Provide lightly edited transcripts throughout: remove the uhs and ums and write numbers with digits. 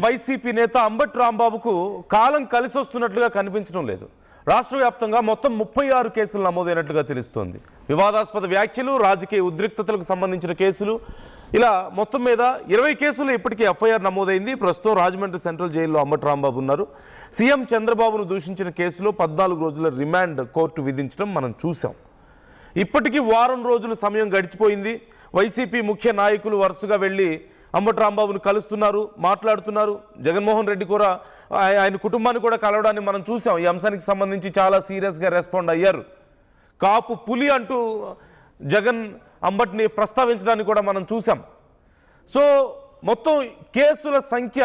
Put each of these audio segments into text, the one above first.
YCP నేత అంబటి రాంబాబుకు కాలం కలిసి వస్తున్నట్లుగా కనిపించడం లేదు. రాష్ట్ర వ్యాప్తంగా మొత్తం 36 కేసులు నమోదైనట్లుగా తెలుస్తోంది. వివాదాస్పద వ్యాఖ్యలు, రాజకీయ ఉద్రిక్తతలకు సంబంధించిన కేసులు, ఇలా మొత్తం మీద 20 కేసులు ఇప్పటికీ ఎఫ్ఐఆర్ నమోదైంది. ప్రస్తుతం రాజమండ్రి సెంట్రల్ జైల్లో అంబటి రాంబాబు ఉన్నారు. సీఎం చంద్రబాబును దూషించిన కేసులో 14 రోజుల రిమాండ్ కోర్టు విధించడం మనం చూసాం. ఇప్పటికీ వారం రోజుల సమయం గడిచిపోయింది. వైసీపీ ముఖ్య నాయకులు వరుసగా వెళ్ళి అంబటి రాంబాబును కలుస్తున్నారు, మాట్లాడుతున్నారు. జగన్మోహన్ రెడ్డి కూడా ఆయన కుటుంబాన్ని కూడా కలవడాన్ని మనం చూసాం. ఈ అంశానికి సంబంధించి చాలా సీరియస్గా రెస్పాండ్ అయ్యారు. కాపు పులి అంటూ జగన్ అంబటిని ప్రస్తావించడాన్ని కూడా మనం చూసాం. సో మొత్తం కేసుల సంఖ్య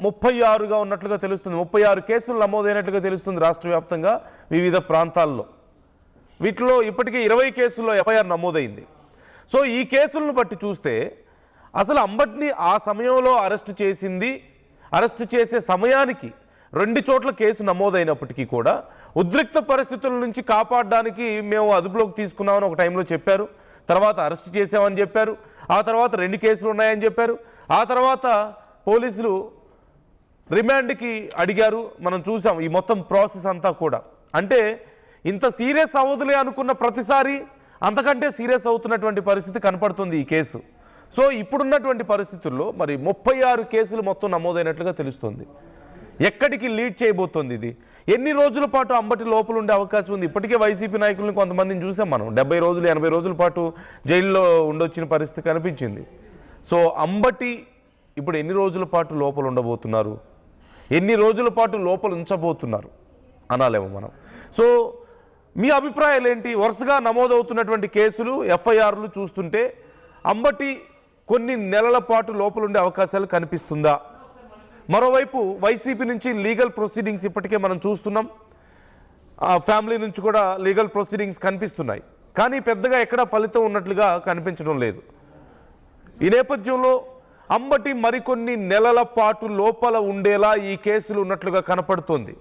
36గా ఉన్నట్లుగా తెలుస్తుంది. 36 కేసులు నమోదైనట్లుగా తెలుస్తుంది రాష్ట్ర వ్యాప్తంగా వివిధ ప్రాంతాల్లో. వీటిలో ఇప్పటికీ 20 కేసుల్లో ఎఫ్ఐఆర్ నమోదైంది. సో ఈ కేసులను బట్టి చూస్తే అసలు అంబటిని ఆ సమయంలో అరెస్టు చేసే సమయానికి 2 చోట్ల కేసు నమోదైనప్పటికీ కూడా ఉద్రిక్త పరిస్థితుల నుంచి కాపాడడానికి మేము అదుపులోకి తీసుకున్నామని ఒక టైంలో చెప్పారు. తర్వాత అరెస్ట్ చేసామని చెప్పారు. ఆ తర్వాత 2 కేసులు ఉన్నాయని చెప్పారు. ఆ తర్వాత పోలీసులు రిమాండ్కి అడిగారు. మనం చూసాం ఈ మొత్తం ప్రాసెస్ అంతా కూడా. అంటే ఇంత సీరియస్ అవ్వదులే అనుకున్న ప్రతిసారి అంతకంటే సీరియస్ అవుతున్నటువంటి పరిస్థితి కనపడుతుంది ఈ కేసు. సో ఇప్పుడున్నటువంటి పరిస్థితుల్లో మరి 36 కేసులు మొత్తం నమోదైనట్లుగా తెలుస్తుంది. ఎక్కడికి లీడ్ చేయబోతోంది ఇది? ఎన్ని రోజుల పాటు అంబటి లోపల ఉండే అవకాశం ఉంది? ఇప్పటికే వైసీపీ నాయకులను కొంతమందిని చూసాం మనం. 70 రోజులు 80 రోజుల పాటు జైల్లో ఉండొచ్చిన పరిస్థితి కనిపించింది. సో అంబటి ఇప్పుడు ఎన్ని రోజుల పాటు లోపల ఉండబోతున్నారు, ఎన్ని రోజుల పాటు లోపల ఉంచబోతున్నారు అనాలేమో మనం. సో మీ అభిప్రాయాలు ఏంటి? వరుసగా నమోదవుతున్నటువంటి కేసులు, ఎఫ్ఐఆర్లు చూస్తుంటే అంబటి కొన్ని నెలల పాటు లోపల ఉండే అవకాశాలు కనిపిస్తుందా? మరోవైపు వైసీపీ నుంచి లీగల్ ప్రొసీడింగ్స్ ఇప్పటికే మనం చూస్తున్నాం. ఫ్యామిలీ నుంచి కూడా లీగల్ ప్రొసీడింగ్స్ కనిపిస్తున్నాయి. కానీ పెద్దగా ఎక్కడా ఫలితం ఉన్నట్లుగా కనిపించడం లేదు. ఈ నేపథ్యంలో అంబటి మరికొన్ని నెలల పాటు లోపల ఉండేలా ఈ కేసులు ఉన్నట్లుగా కనపడుతోంది.